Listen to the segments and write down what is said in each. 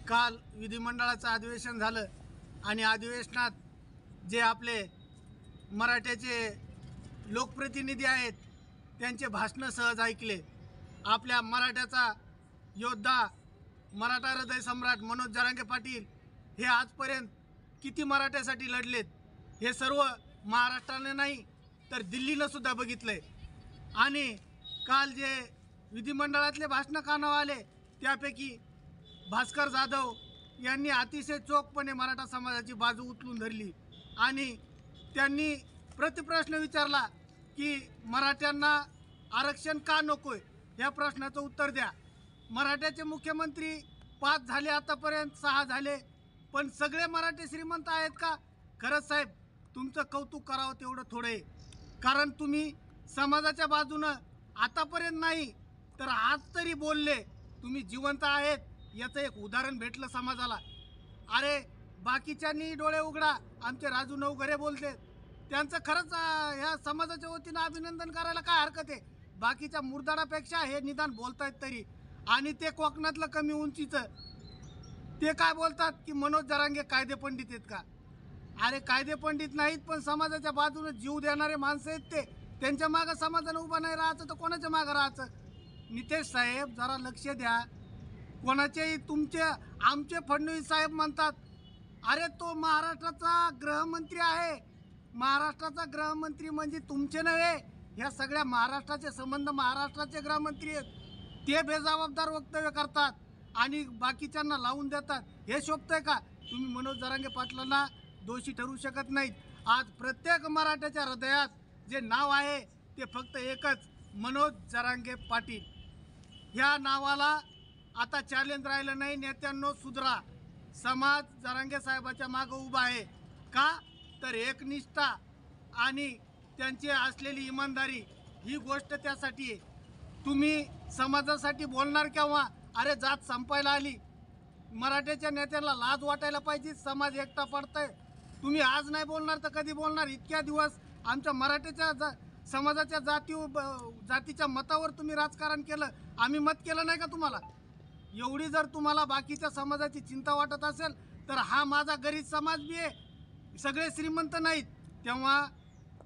काल विधिमंडळाचं अधिवेशन झालं आणि अधिवेशनात जे आपले मराठ्याचे लोकप्रतिनिधी आहेत त्यांचे भाषणं सहज ऐकले। आपल्या मराठ्याचा योद्धा मराठा हृदय सम्राट मनोज जरांगे पाटील हे आजपर्यंत किती मराठ्यासाठी लढलेत हे सर्व महाराष्ट्राने नाही तर दिल्लीनं सुद्धा बघितलंय। आणि काल जे विधिमंडळातले भाषणं कानावर आले त्यापैकी भास्कर जाधव यांनी अतिशय चोखपणे मराठा समाजाची बाजू उचलून धरली आणि त्यांनी प्रतिप्रश्न विचारला की मराठ्यांना आरक्षण का नकोय या प्रश्नाचं उत्तर द्या। मराठ्याचे मुख्यमंत्री 5 झाले, आतापर्यंत 6 झाले, पण सगळे मराठी श्रीमंत आहेत का? खरंच साहेब तुमचं कौतुक करावं तेवढं थोडं आहे, कारण तुम्ही समाजाच्या बाजूनं आतापर्यंत नाही तर आज तरी बोलले, तुम्ही जिवंत आहेत याचं एक उदाहरण भेटलं समाजाला। अरे बाकीच्यांनी डोळे उघडा, आमचे राजू नवघरे बोलते, त्यांचं खरंच ह्या समाजाच्या वतीनं अभिनंदन करायला काय हरकत आहे। बाकीच्या मुरदाडापेक्षा हे निदान बोलतायत तरी। आणि ते कोकणातलं कमी उंचीचं ते काय बोलतात की मनोज जरांगे कायदे पंडित आहेत का? अरे कायदे पंडित नाहीत पण समाजाच्या बाजूने जीव देणारे माणसं आहेत ते, त्यांच्या मागं समाजानं उभं नाही राहायचं तर कोणाच्या मागं राहायचं? नितेश साहेब जरा लक्ष द्या, कोणाचेही तुमचे आमचे फडणवीस साहेब म्हणतात अरे तो महाराष्ट्राचा गृहमंत्री आहे, महाराष्ट्राचा गृहमंत्री म्हणजे तुमचे नव्हे, ह्या सगळ्या महाराष्ट्राचे संबंध महाराष्ट्राचे गृहमंत्री आहेत, ते बेजबाबदार वक्तव्य करतात आणि बाकीच्यांना लावून देतात, हे शोभतंय का? तुम्ही मनोज जरांगे पाटलांना दोषी ठरवू शकत नाहीत। आज प्रत्येक मराठ्याच्या हृदयात जे नाव आहे ते फक्त एकच, मनोज जरांगे पाटील। ह्या नावाला आता चॅलेंज राहिलं नाही। नेत्यांनो सुधरा, समाज जरांगे साहेबाच्या मागं उभा आहे का? तर एकनिष्ठा आणि त्यांची असलेली इमानदारी ही गोष्ट त्यासाठी आहे। तुम्ही समाजासाठी बोलणार केव्हा? अरे जात संपायला आली, मराठ्याच्या नेत्यांना लाज वाटायला पाहिजे, समाज एकटा पडतंय, तुम्ही आज नाही बोलणार तर कधी बोलणार? इतक्या दिवस आमच्या मराठ्याच्या समाजाच्या जातीच्या मतावर तुम्ही राजकारण केलं, आम्ही मत केलं नाही का तुम्हाला? एवढी जर तुम्हाला बाकीच्या समाजाची चिंता वाटत असेल तर हा माझा गरीब समाज बी आहे, सगळे श्रीमंत नाहीत, तेव्हा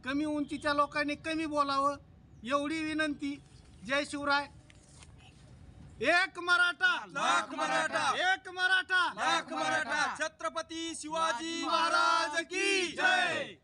कमी उंचीच्या लोकांनी कमी बोलावं एवढी विनंती। जय शिवराय। एक मराठा लाख मराठा, एक मराठा लाख मराठा। छत्रपती शिवाजी महाराज की जय।